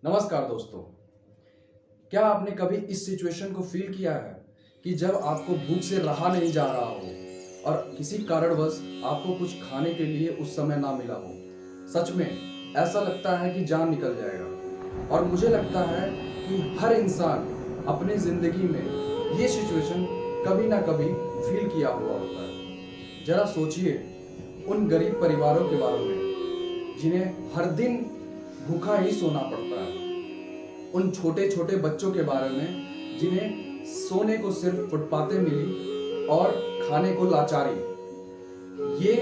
नमस्कार दोस्तों। क्या आपने कभी इस सिचुएशन को फील किया है कि जब आपको भूख से रहा नहीं जा रहा हो और किसी कारणवश आपको कुछ खाने के लिए उस समय ना मिला हो? सच में ऐसा लगता है कि जान निकल जाएगा। और मुझे लगता है कि हर इंसान अपनी ज़िंदगी में ये सिचुएशन कभी ना कभी फील किया हुआ होता है। ज़रा सोचिए उन गरीब परिवारों के बारे में जिन्हें हर दिन भूखा ही सोना पड़ता है, उन छोटे छोटे बच्चों के बारे में जिन्हें सोने को सिर्फ फुटपातें मिली और खाने को लाचारी। ये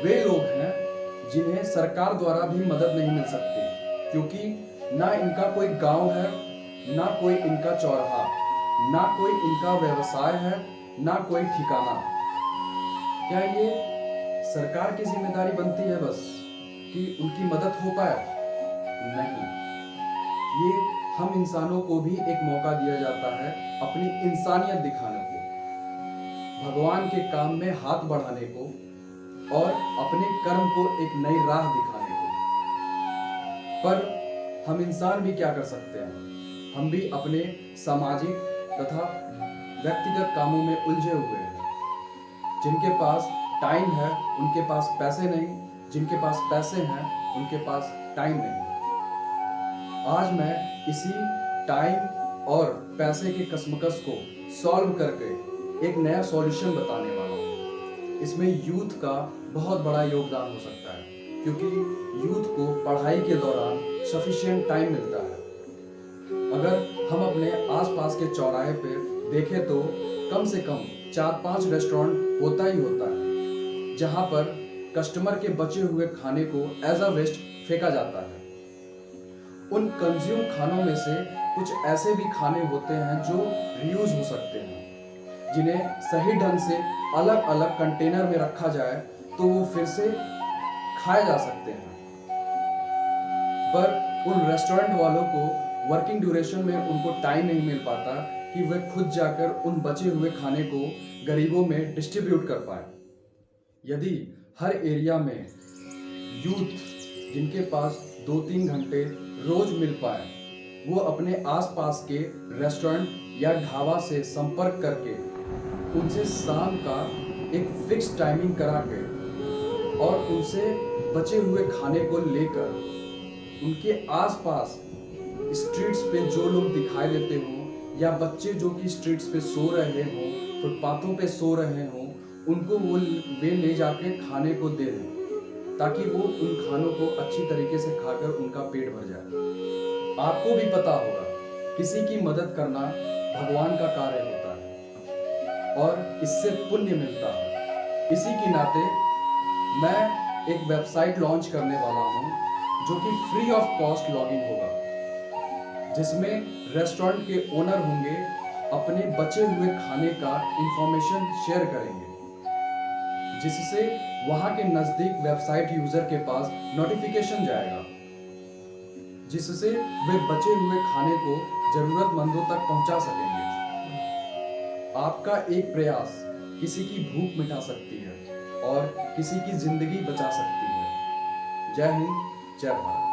वे लोग हैं जिन्हें सरकार द्वारा भी मदद नहीं मिल सकती, क्योंकि ना इनका कोई गांव है, ना कोई इनका चौराहा, ना कोई इनका व्यवसाय है, ना कोई ठिकाना। क्या ये सरकार की जिम्मेदारी बनती है बस कि उनकी मदद हो पाए? नहीं, ये हम इंसानों को भी एक मौका दिया जाता है अपनी इंसानियत दिखाने को, भगवान के काम में हाथ बढ़ाने को और अपने कर्म को एक नई राह दिखाने को। पर हम इंसान भी क्या कर सकते हैं? हम भी अपने सामाजिक तथा व्यक्तिगत कामों में उलझे हुए हैं। जिनके पास टाइम है उनके पास पैसे नहीं, जिनके पास पैसे हैं उनके पास टाइम नहीं। आज मैं इसी टाइम और पैसे के कशमकश को सॉल्व करके एक नया सॉल्यूशन बताने वाला हूँ। इसमें यूथ का बहुत बड़ा योगदान हो सकता है, क्योंकि यूथ को पढ़ाई के दौरान सफिशिएंट टाइम मिलता है। अगर हम अपने आसपास के चौराहे पे देखें तो कम से कम 4-5 रेस्टोरेंट होता ही होता है, जहाँ पर कस्टमर के बचे हुए खाने को एज अ वेस्ट फेंका जाता है। उन कंज्यूम खानों में से कुछ ऐसे भी खाने होते हैं जो रीयूज हो सकते हैं, जिन्हें सही ढंग से अलग अलग कंटेनर में रखा जाए तो वो फिर से खाए जा सकते हैं। पर उन रेस्टोरेंट वालों को वर्किंग ड्यूरेशन में उनको टाइम नहीं मिल पाता कि वे खुद जाकर उन बचे हुए खाने को गरीबों में डिस्ट्रीब्यूट कर पाए। यदि हर एरिया में यूथ जिनके पास 2-3 घंटे रोज मिल पाए, वो अपने आसपास के रेस्टोरेंट या ढाबा से संपर्क करके उनसे शाम का एक फिक्स टाइमिंग करा के और उनसे बचे हुए खाने को लेकर उनके आसपास स्ट्रीट्स पे जो लोग दिखाई देते हों या बच्चे जो कि स्ट्रीट्स पे सो रहे हों, फुटपाथों पे सो रहे हों, उनको वे ले जाके खाने को दे दें, ताकि वो उन खानों को अच्छी तरीके से खाकर उनका पेट भर जाए। आपको भी पता होगा, किसी की मदद करना भगवान का कार्य होता है और इससे पुण्य मिलता है। इसी के नाते मैं एक वेबसाइट लॉन्च करने वाला हूँ जो कि फ्री ऑफ कॉस्ट लॉगिन होगा, जिसमें रेस्टोरेंट के ओनर होंगे अपने बचे हुए खाने का इंफॉर्मेशन शेयर करेंगे, जिससे वहां के नजदीक वेबसाइट यूजर के पास नोटिफिकेशन जाएगा, जिससे वे बचे हुए खाने को जरूरतमंदों तक पहुंचा सकेंगे। आपका एक प्रयास किसी की भूख मिटा सकती है और किसी की जिंदगी बचा सकती है। जय हिंद, जय भारत।